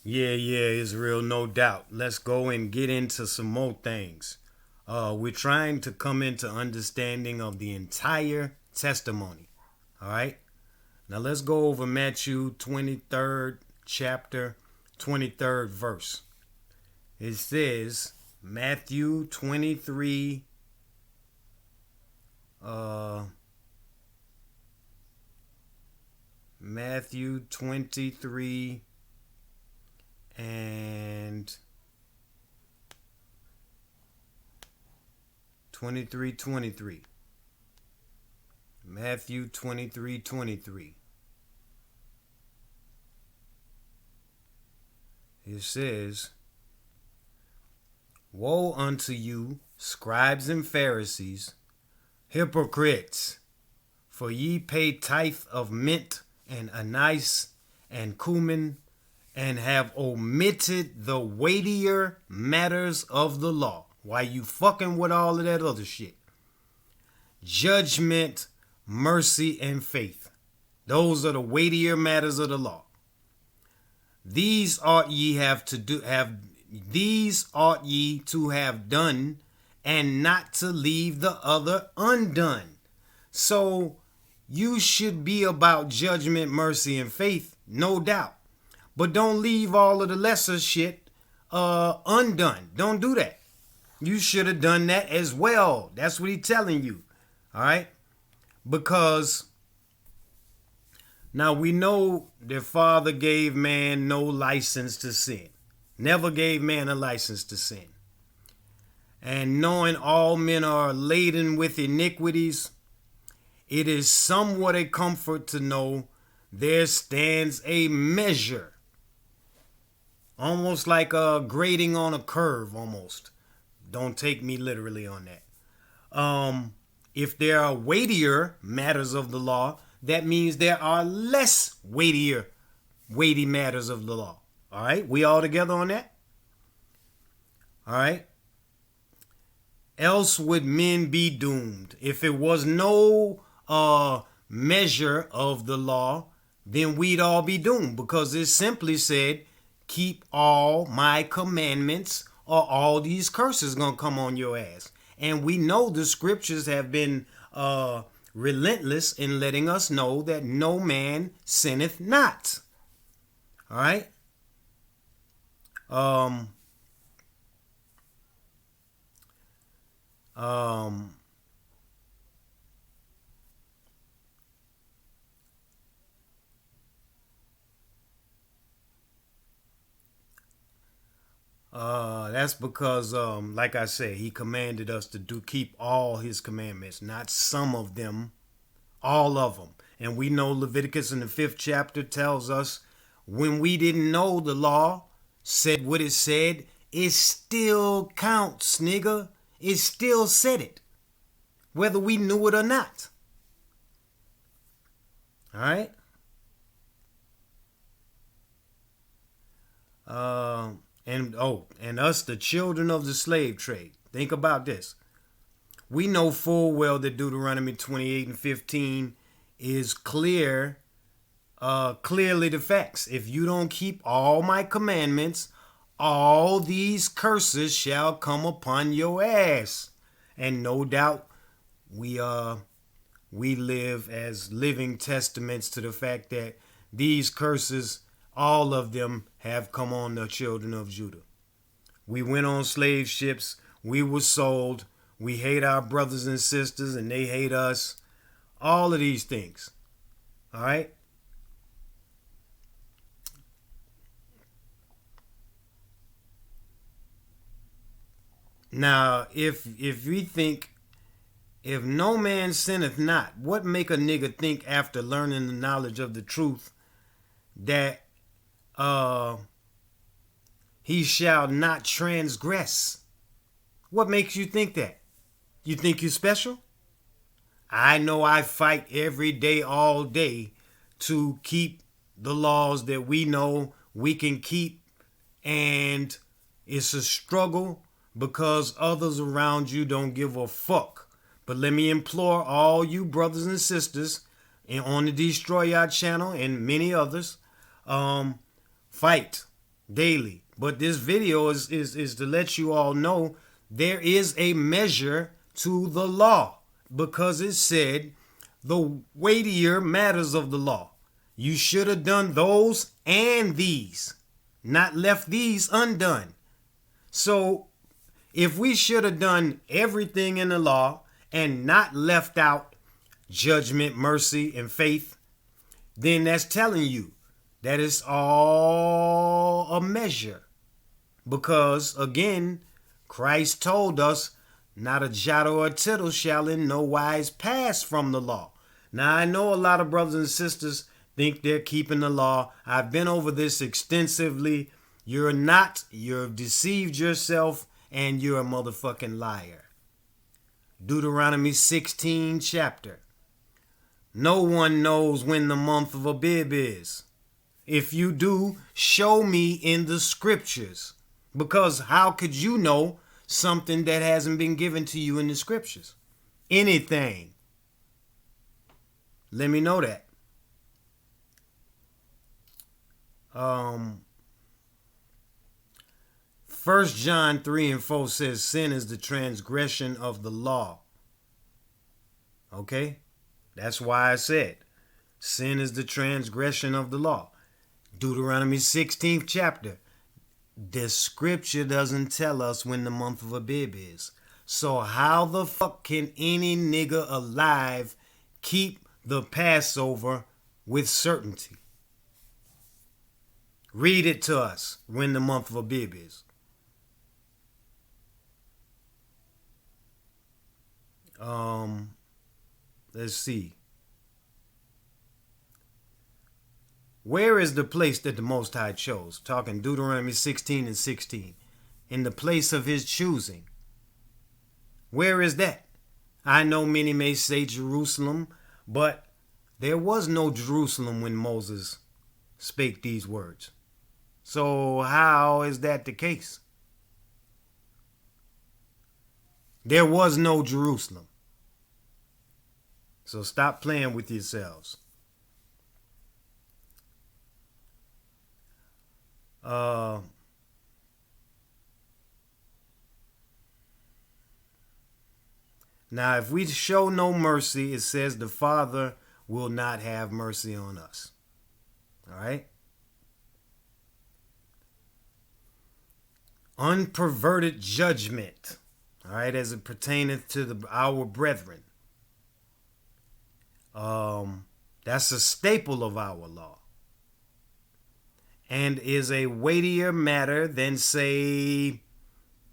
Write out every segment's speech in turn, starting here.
Yeah, Israel, no doubt. Let's go and get into some more things. We're trying to come into understanding of the entire testimony. All right. Now let's go over Matthew 23rd chapter, 23rd verse. It says, Matthew 23, uh, Matthew 23 and 23:23. Matthew 23:23. It says, woe unto you, scribes and Pharisees, hypocrites, for ye pay tithe of mint and anise and cumin, and have omitted the weightier matters of the law. Why you fucking with all of that other shit? Judgment, mercy, and faith. Those are the weightier matters of the law. These ought ye to have done, and not to leave the other undone. So you should be about judgment, mercy, and faith, no doubt. But don't leave all of the lesser shit undone. Don't do that. You should have done that as well. That's what he's telling you. All right? Because now we know that Father gave man no license to sin. Never gave man a license to sin. And knowing all men are laden with iniquities, it is somewhat a comfort to know there stands a measure. Almost like a grading on a curve, almost. Don't take me literally on that. If there are weightier matters of the law, that means there are less weighty matters of the law. All right? We all together on that? All right? Else would men be doomed. If it was no measure of the law, then we'd all be doomed, because it simply said, keep all my commandments, or all these curses gonna come on your ass. And we know the scriptures have been relentless in letting us know that no man sinneth not. All right. That's because, like I said, he commanded us to keep all his commandments, not some of them, all of them. And we know Leviticus in the 5th chapter tells us when we didn't know the law said what it said, it still counts, nigga. It still said it, whether we knew it or not. All right. And us, the children of the slave trade. Think about this. We know full well that Deuteronomy 28 and 15 is clearly the facts. If you don't keep all my commandments, all these curses shall come upon your ass. And no doubt we live as living testaments to the fact that these curses, all of them, have come on the children of Judah. We went on slave ships. We were sold. We hate our brothers and sisters, and they hate us. All of these things. All right? Now, if we think, if no man sinneth not, what make a nigga think after learning the knowledge of the truth that he shall not transgress? What makes you think that? You think you special? I know I fight every day, all day, to keep the laws that we know we can keep, and it's a struggle because others around you don't give a fuck. But let me implore all you brothers and sisters on the Destroy Our channel and many others, fight. daily. But this video is to let you all know there is a measure to the law, because it said the weightier matters of the law. You should have done those and these, not left these undone. So if we should have done everything in the law and not left out judgment, mercy, and faith, then that's telling you that it's all a measure. Because again, Christ told us, not a jot or a tittle shall in no wise pass from the law. Now, I know a lot of brothers and sisters think they're keeping the law. I've been over this extensively. You're not. You've deceived yourself, and you're a motherfucking liar. Deuteronomy 16 chapter. No one knows when the month of Abib is. If you do, show me in the scriptures. Because how could you know something that hasn't been given to you in the scriptures? Anything. Let me know that. 1 John 3 and 4 says sin is the transgression of the law. Okay? That's why I said sin is the transgression of the law. Deuteronomy 16th chapter. The scripture doesn't tell us when the month of Abib is. So how the fuck can any nigga alive keep the Passover with certainty? Read it to us when the month of Abib is. Let's see. Where is the place that the Most High chose? Talking Deuteronomy 16 and 16. In the place of his choosing. Where is that? I know many may say Jerusalem, but there was no Jerusalem when Moses spake these words. So how is that the case? There was no Jerusalem. So stop playing with yourselves. Now, if we show no mercy, it says the Father will not have mercy on us. All right? Unperverted judgment. All right, as it pertaineth to our brethren. That's a staple of our law. And is a weightier matter than, say,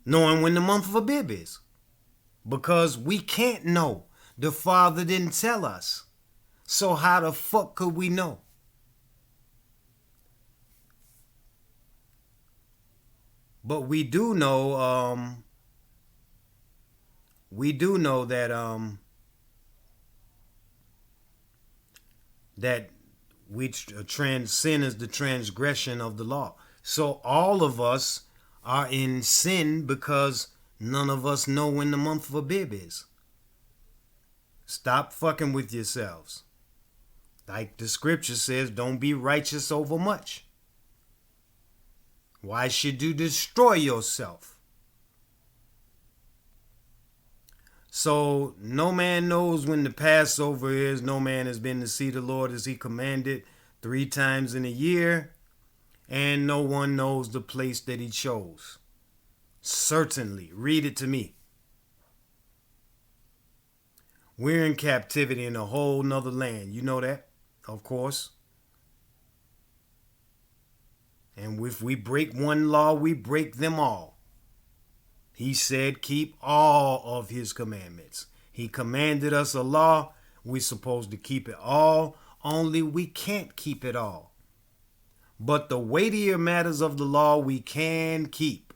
knowing when the month of Abib is. Because we can't know. The Father didn't tell us. So how the fuck could we know? But we do know that that sin is the transgression of the law. So all of us are in sin because none of us know when the month of Abib is. Stop fucking with yourselves. Like the scripture says, don't be righteous over much. Why should you destroy yourself? So no man knows when the Passover is. No man has been to see the Lord as he commanded 3 times in a year. And no one knows the place that he chose. Certainly. Read it to me. We're in captivity in a whole nother land. You know that, of course. And if we break one law, we break them all. He said, keep all of his commandments. He commanded us a law. We're supposed to keep it all. Only we can't keep it all. But the weightier matters of the law we can keep.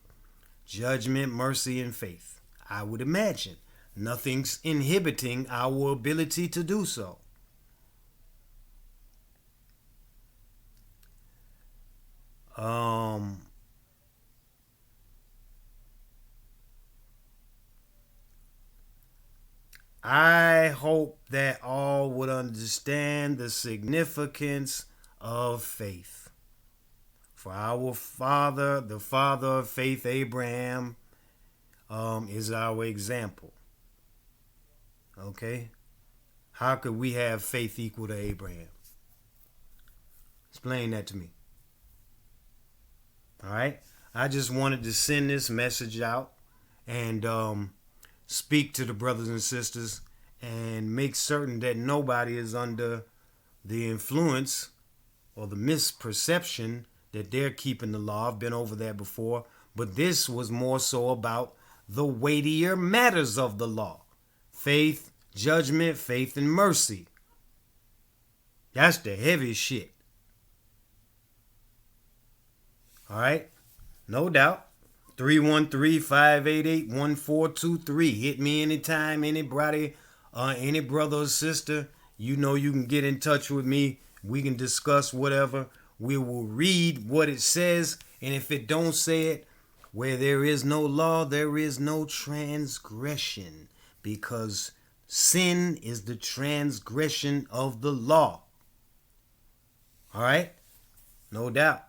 Judgment, mercy, and faith. I would imagine. Nothing's inhibiting our ability to do so. I hope that all would understand the significance of faith. For our father, the father of faith, Abraham, is our example. Okay? How could we have faith equal to Abraham? Explain that to me. All right? I just wanted to send this message out and speak to the brothers and sisters and make certain that nobody is under the influence or the misperception that they're keeping the law. I've been over that before. But this was more so about the weightier matters of the law. Faith, judgment, faith, and mercy. That's the heavy shit. All right? No doubt. 313-588-1423. Hit me anytime, anybody, any brother or sister. You know you can get in touch with me. We can discuss whatever. We will read what it says. And if it don't say it, where there is no law, there is no transgression. Because sin is the transgression of the law. All right? No doubt.